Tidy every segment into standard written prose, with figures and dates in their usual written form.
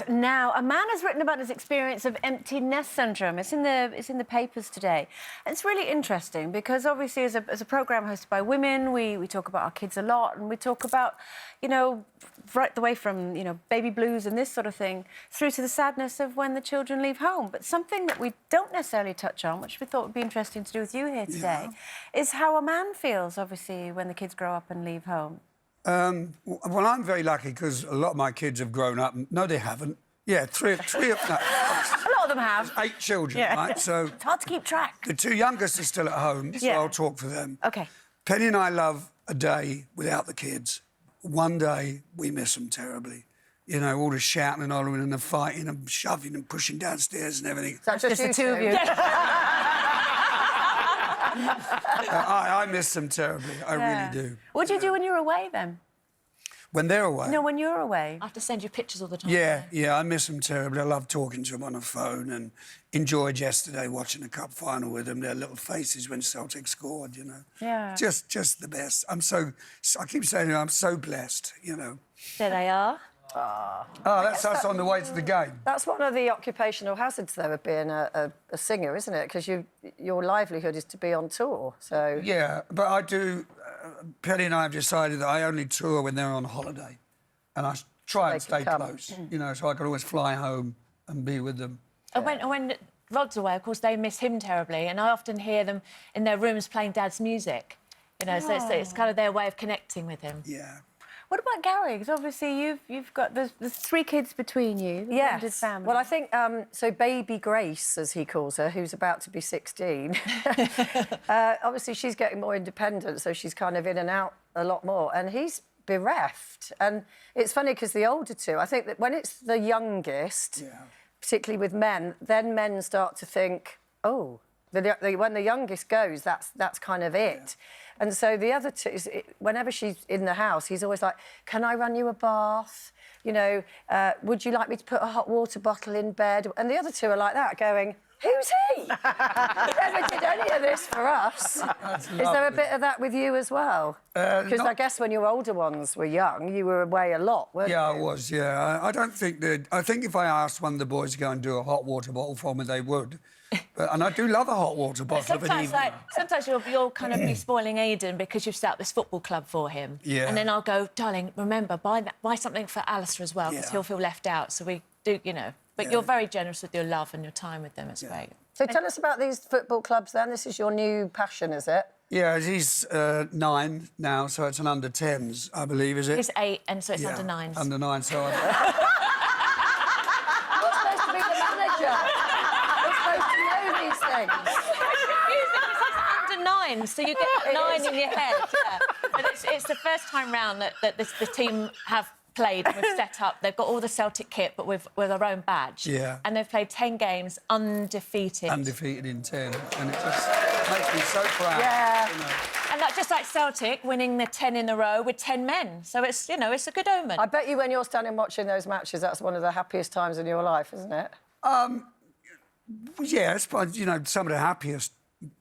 now. A man has written about his experience of empty nest syndrome. It's in the papers today. And it's really interesting because obviously as a programme hosted by women, we talk about our kids a lot, and we talk about, you know, right the way from, you know, baby blues and this sort of thing through to the sadness of when the children leave home. But something that we don't necessarily touch on, which we thought would be interesting to do with you here today, is how a man feels, obviously, when the kids grow up and leave home. Well, I'm very lucky because a lot of my kids have grown up. No, they haven't. Yeah, three of no, A lot of them have. 8 children, right? So it's hard to keep track. the 2 youngest are still at home, so I'll talk for them. OK. Penny and I love a day without the kids. One day, we miss them terribly. You know, all the shouting and hollering and the fighting and shoving and pushing downstairs and everything. That's just the 2 of you. I miss them terribly. I really do. What do you do when you're away, then? When they're away? No, when you're away. I have to send you pictures all the time. Yeah, I miss them terribly. I love talking to them on the phone and enjoyed yesterday watching the cup final with them, their little faces when Celtic scored, you know. Yeah. Just the best. I keep saying I'm so blessed, you know. There they are. Oh, that's us on the way to the game. That's one of the occupational hazards, though, of being a singer, isn't it? Because your livelihood is to be on tour, so... Yeah, but I do... Penny and I have decided that I only tour when they're on holiday. And I try and stay close, you know, so I can always fly home and be with them. And when Rod's away, of course, they miss him terribly, and I often hear them in their rooms playing Dad's music. You know, so it's kind of their way of connecting with him. Yeah. What about Gary? Because obviously you've got... There's 3 kids between you. Yes. Family. Well, I think, so baby Grace, as he calls her, who's about to be 16, obviously she's getting more independent, so she's kind of in and out a lot more, and he's bereft. And it's funny because the older 2, I think that when it's the youngest, particularly with men, then men start to think, oh, when the youngest goes, that's kind of it. And so the other 2, whenever she's in the house, he's always like, can I run you a bath? You know, would you like me to put a hot water bottle in bed? And the other 2 are like that, going, who's he? He never did any of this for us. Is there a bit of that with you as well? Because I guess when your older ones were young, you were away a lot, weren't you? Yeah, I was, yeah. I don't think that... I think if I asked one of the boys to go and do a hot water bottle for me, they would. And I do love a hot water bottle of an evening. Sometimes you'll kind of be spoiling Aidan because you've set up this football club for him. Yeah. And then I'll go, darling, remember, buy something for Alistair as well, because he'll feel left out. So we do, you know. But you're very generous with your love and your time with them. It's great. So tell us about these football clubs, then. This is your new passion, is it? Yeah, he's 9 now, so it's an under-10s, I believe, is it? He's 8, and so it's under 9s. Under 9, so... You're supposed to be the manager. You're supposed to know these things. Under 9, so you get 9 in your head. Yeah. But it's the first time round that the team have played and we've set up. They've got all the Celtic kit, but with our own badge. Yeah. And they've played 10 games undefeated. Undefeated in 10, and it just makes me so proud. Yeah. You know. And that's just like Celtic winning the 10 in a row with 10 men. So it's, you know, it's a good omen. I bet you when you're standing watching those matches, that's one of the happiest times in your life, isn't it? Yeah, I suppose, you know, some of the happiest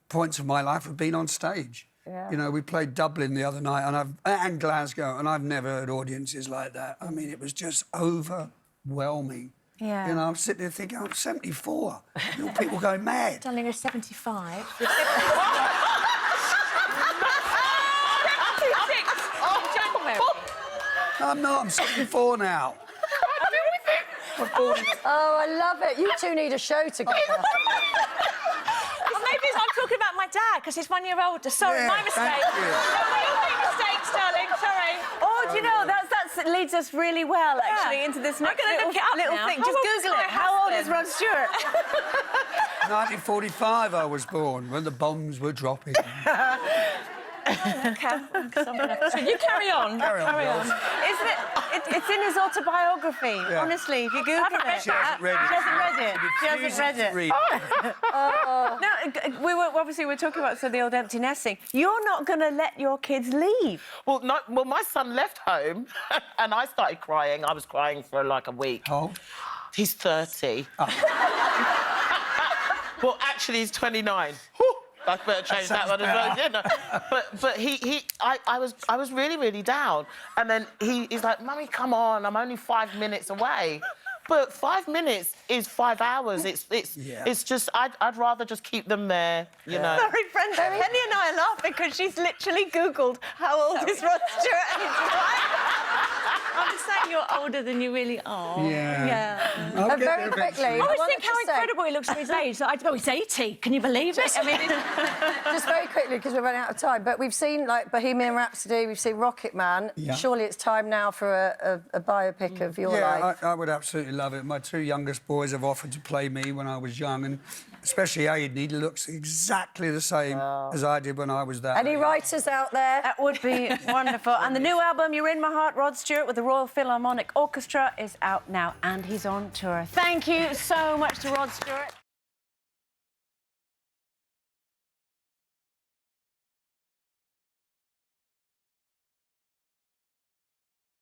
points of my life have been on stage. Yeah. You know, we played Dublin the other night and Glasgow, and I've never heard audiences like that. I mean, it was just overwhelming. Yeah. You know, I'm sitting there thinking, I'm 74. You know, people going mad. Darling, you're 75. No, I'm not. I'm 74 now. Oh, I love it. You 2 need a show together. Well, maybe I'm talking about my dad, because he's 1 year older. Sorry, Yeah, my mistake. thank you. We all make mistakes, darling. Sorry. Oh, do you know, that leads us really well, actually, into this next gonna look it up little now. thing. How Just old is Google my it. How old is husband? Rod Stewart? 1945 I was born, when the bombs were dropping. You carry on. Carry on. It's in his autobiography, Yeah. honestly, if you Google it. She hasn't read it. She hasn't read it. She hasn't read it. No, we're talking about the old empty nest thing. You're not going to let your kids leave. Well, my son left home and I started crying. I was crying for like a week. Oh. He's 30. Oh. Well, actually, he's 29. I better change that one as well. You know. But I was really, really down. And then he's like, Mummy, come on, I'm only 5 minutes away. But 5 minutes is 5 hours. It's just I'd rather just keep them there, you know. Sorry, friends. Penny and I are laughing because she's literally Googled how old is Rod Stewart, and it's I'm saying you're older than you really are. Yeah. I'll And get very there quickly, eventually. I always wanted think to how say- incredible he looks for his age. Like, oh, he's 80. Can you believe it? I mean, Just very quickly, because we're running out of time, but we've seen, like, Bohemian Rhapsody, we've seen Rocket Man. Yeah. Surely it's time now for a biopic of your life. I would absolutely love it. My 2 youngest boys have offered to play me when I was young, and especially Aiden. He looks exactly the same as I did when I was that Any age. writers out there? That would be wonderful. And the new album, You're in My Heart, Rod Stewart with the Royal Philharmonic Orchestra, is out now, and he's on tour. Thank you so much to Rod Stewart.